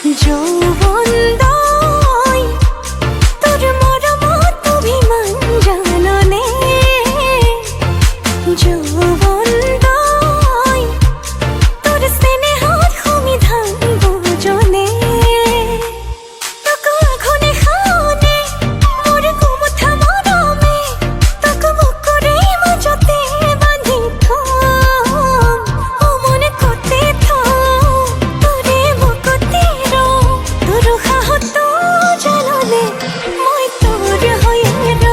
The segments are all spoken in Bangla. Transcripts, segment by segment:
যৌবন দয় তোর মরমত অভিমান জাননে, যৌবন দয় তোর স্নেহ সমিধান বুঝনে, তোকে আঘনে খাওনে মোর কুমুঠা মরমে, তোকে বুকুরে মাজতে বাঁধি থম, ও মনে করতে থম তোরে বুকুতে র তোর সাহত জাননে মই তোর হয়ে র,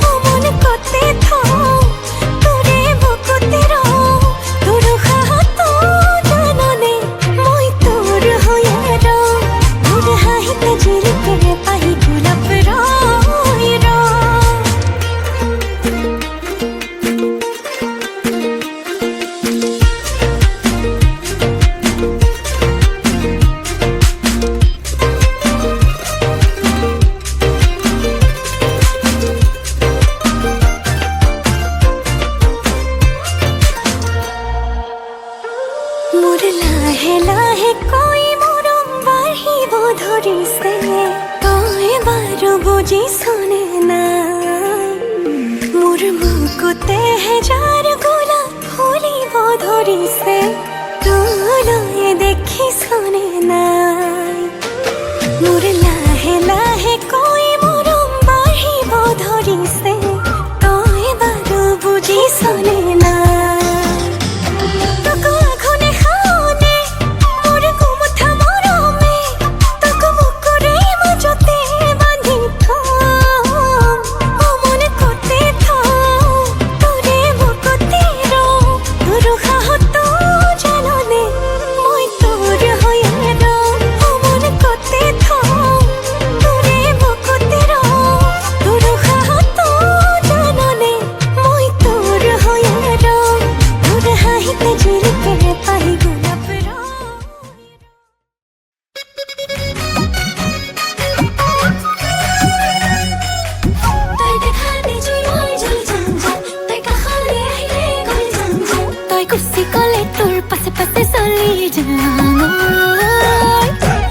ও মনে করতে থম তোরে বুকুতে র তোর সাহত জাননে মই তোর হয়ে র, তোর হাহিতে জিলিকে পাহি গোলাপ রয় র। মোর লাহে লাহে কৈ মৰম বাঢ়িব ধৰিছে, তই বাৰু বুজিছনে নাই মোৰ বুকুতেহে যাৰ গোলাপ ফুলিব ধৰিছে, তোলৈ দেখিছনে নাই মোৰ লাহে লাহে কৈ মৰম বাঢ়িব ধৰিছে, তই বাৰু বুজিছনে নাই তোকে আঘনে খাওনে মোর কুমুঠা মরমে, তোকে বুকুরে মাজতে বাঁধি থম, ও মনে করতে থম তোরে বুকুতে র তোর সাহত জাননে মই তোর হয়ে র, ও মনে করতে থম তোরে বুকুতে র তোর সাহত জাননে মই তোর হয়ে র, তোর হাহিতে জিলিকে পাহি গোলাপ রয়। তই দেখালে জীবন জল জঞ্জাল, তই কাষলে আহিলে গল জঞ্জাল, তই কুচি গলে তোৰ পাছে পাছে চলি যাম,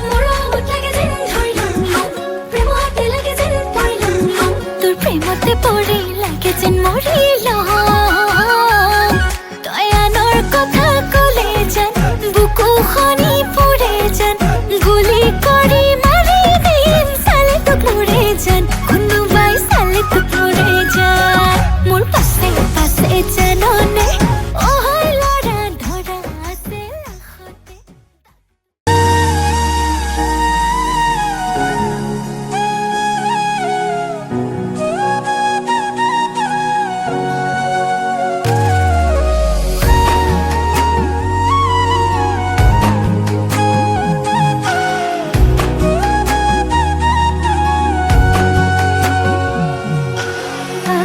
মৰমত লাগে যেন ধৰিলাম লম, প্ৰেমতে লাগে যেন পৰিলাম লম, তোৰ প্ৰেমতে পৰি লাগে যেন মৰিলাম, তই আনৰ কথা কলে যেন বুকু খনি পুৰে যেন, গুলি কৰি মাৰি দিম চালে তোক লৰে যেন, কোনোবাই চালে তোক লৰে যেন, মোৰ পাছে পাছে জাননে অহৈ লৰা ধৰা আছে লাখতে।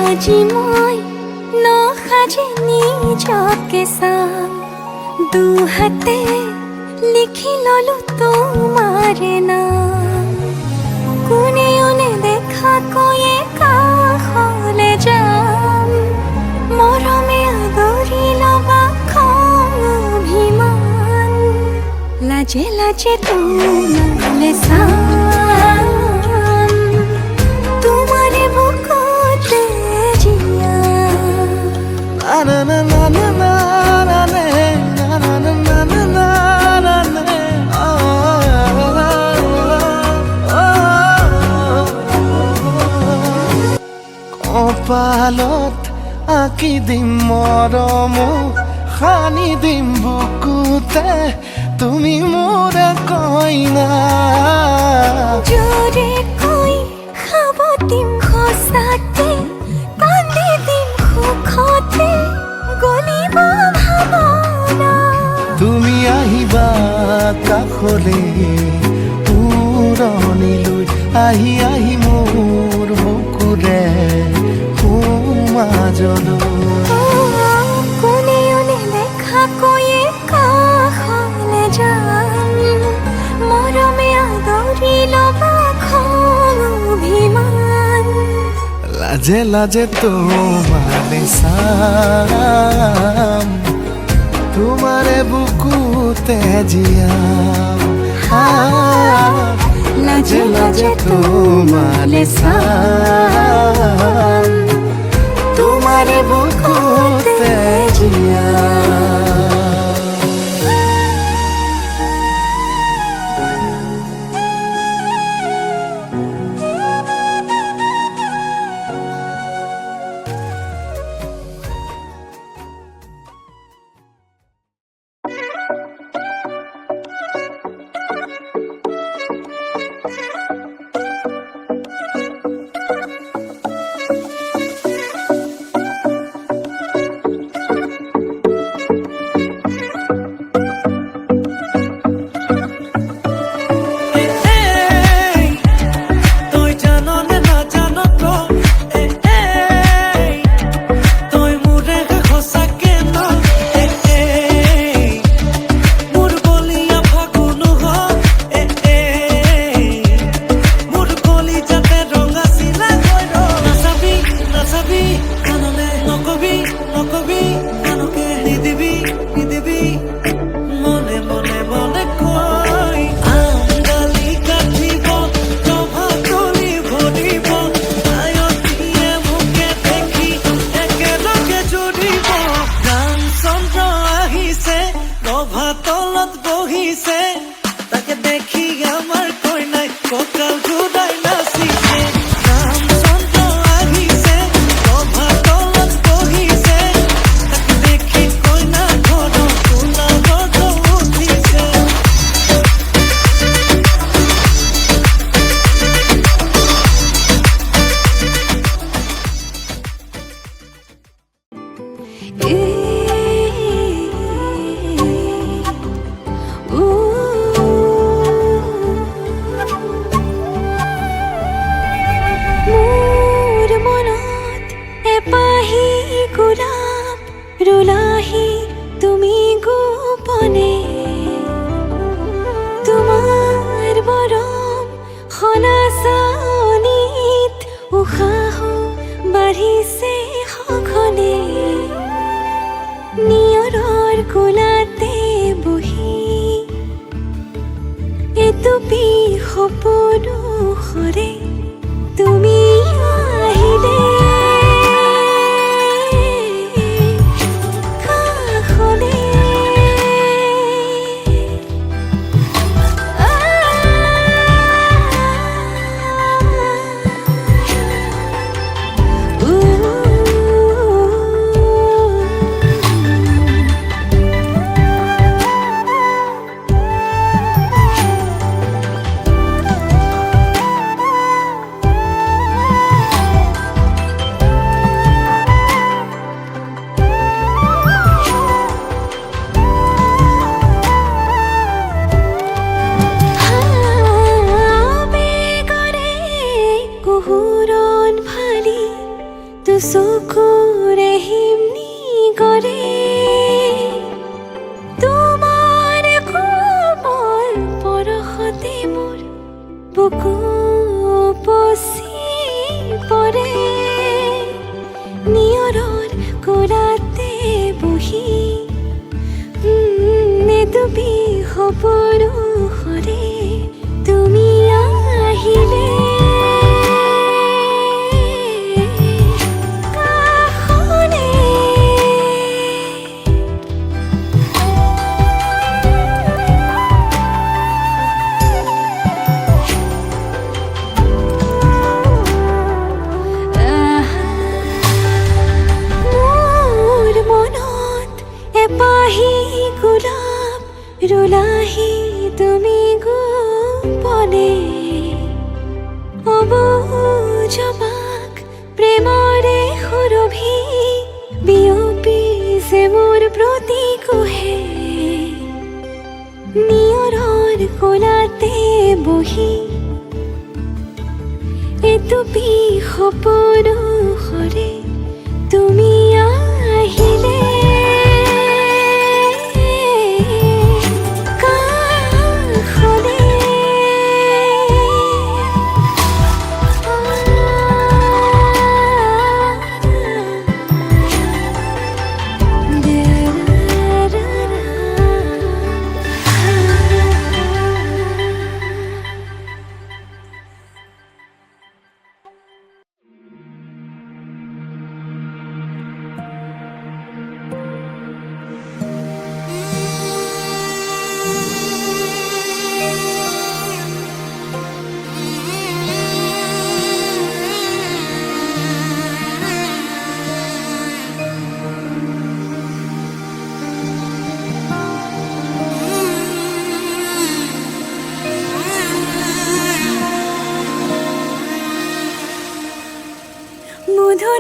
আজি মই নসাজে নিজকে চাম, দুহাতে লিখি ললো তোমাৰে নাম, কোনেও নেদেখাকৈয়ে কাষলে যাম, মৰমে আদৰি লবা খং অভিমান, লাজে লাজে তোমালে চাম, তোমাৰে বুকুতে জিয়াম। na na na na na na na na na na na na na na কপালত আঁকি দিম মৰম, সানি দিম বুকুতে তুমি মোৰ কইনা, জোৰে কৈ খাব দিম সঁচাকে, কান্দি দিম সুখতে গলিব ভাৱনা, তুমি আহিবা কাষলে পুৰণিলৈ, আহি আহি মোৰ বুকুৰে সোমাজলৈ, কোনেও নেদেখাকৈয়ে কাষলে যাম, মৰমে আদৰি লবা খং অভিমান, লাজে লাজে তোমারে চাম, তোমারে বুকুতে জিয়াম। লাজে লাজে তোমালে সাম তোমারে বুকুতে জিয়া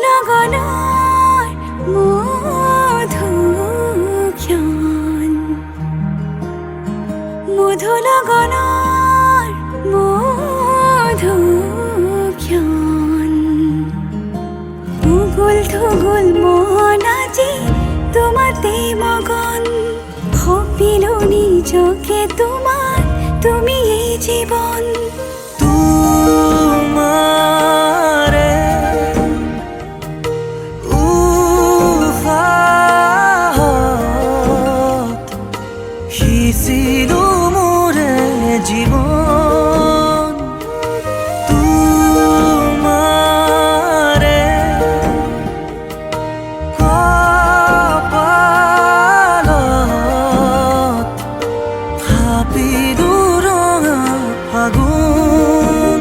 লগনৰ মধুক্ষণ মধু লগনৰ মধুক্ষণ উগুল থুগুল মন আজি তোমাতে মগন ভাবিলো নিজকে তোমার তুমি এই জীবন তোমারে উশাহত সিঁচিলো মোৰে জীৱন তোমাৰে কপালত থাপিলো ৰঙা ফাগুন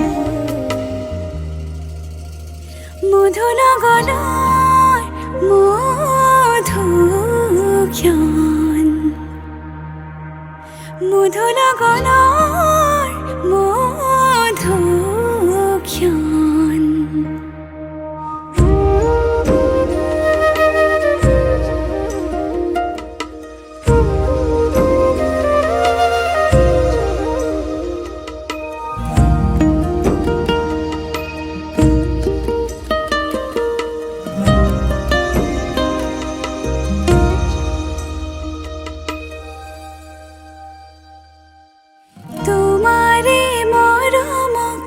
মধু লগনৰ মধুক্ষণ মধু লগনৰ মধুক্ষণ তোমাৰে মৰমক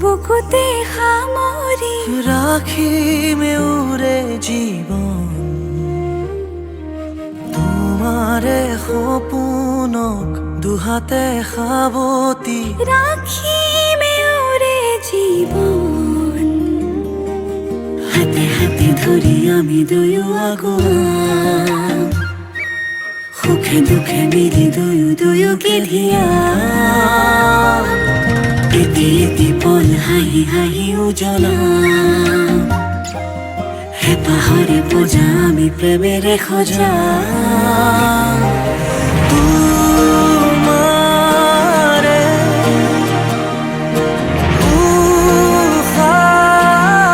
বুকুতে সামৰি ৰাখিমে উৰে জীৱন তোমাৰে সপোনক দুহাতে সাৱতি ৰাখিমে উৰে জীৱন হাতে হাতে ধৰি আমি দুয়ো আগুৱা সুখে দুখে মিলি দুয়োকে ধিয়া এটি এটি পল হাঁহি হাঁহি উজ্বলা হেঁপাহৰে পূজা আমি প্ৰেমেৰে সজা তোমাৰে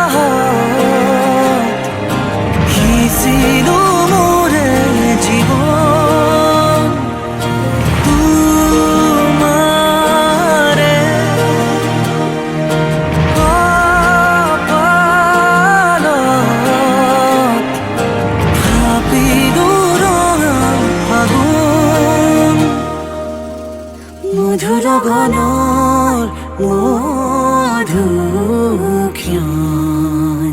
উশাহত সিঁচিলো মোৰে জীৱন তোমাৰে কপালত থাপিলো ৰঙা ফাগুন মধু লগনৰ মধুক্ষণ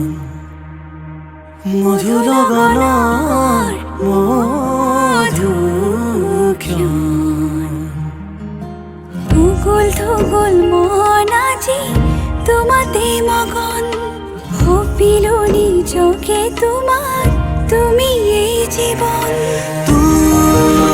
মধু লগনৰ মধুক্ষণ উগুল থুগুল মন আজি তোমাতে মগন ভাবিলো নিজকে তোমার তুমি এই জীবন তুমি